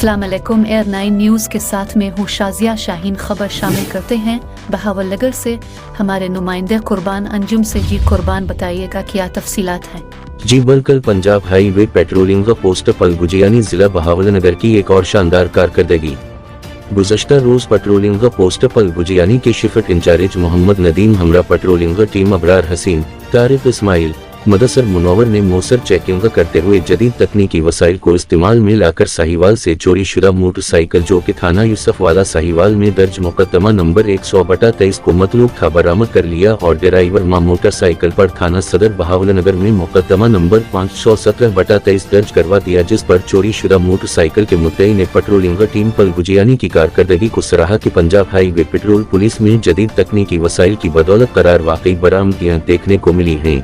अस्सलाम वालेकुम। Air 9 news के साथ में हूँ शाजिया शाहीन। खबर शामिल करते हैं बहावलनगर से हमारे नुमाइंदे कुर्बान अंजुम से। जी कुर्बान, बताइएगा क्या तफसीलात हैं? जी कल पंजाब हाईवे पेट्रोलिंग पोस्ट पलगुजियानी जिला बहावलनगर की एक और शानदार कारकर्दगी। गुज़श्ता रोज पेट्रोलिंग पोस्ट पलगुजियानी के शिफ्ट इंचार्ज मोहम्मद नदीम हमरा पेट्रोलिंग टीम अबरार हसीन, तारिफ इस्माइल, मदसर मुनव्वर ने मौसर चेकिंग करते हुए जदीद तकनीकी वसाइल को इस्तेमाल में लाकर साहिवाल से चोरी शुदा मोटरसाइकिल जो कि थाना यूसुफवाला साहिवाल में दर्ज मुकदमा नंबर 100/23 को मतलूब था बरामद कर लिया और ड्राइवर मां मोटरसाइकिल पर थाना सदर बहावलनगर में मुकदमा नंबर 517/23 दर्ज करवा दिया, जिस पर चोरी शुदा मोटरसाइकिल के मुद्दई ने पेट्रोलिंग टीम पलगुजियानी की कारकर्दगी को सराहा कि पंजाब हाईवे पेट्रोल पुलिस में जदीद तकनीकी वसाइल की बदौलत करार वाकई बरामदगियां देखने को मिली हैं।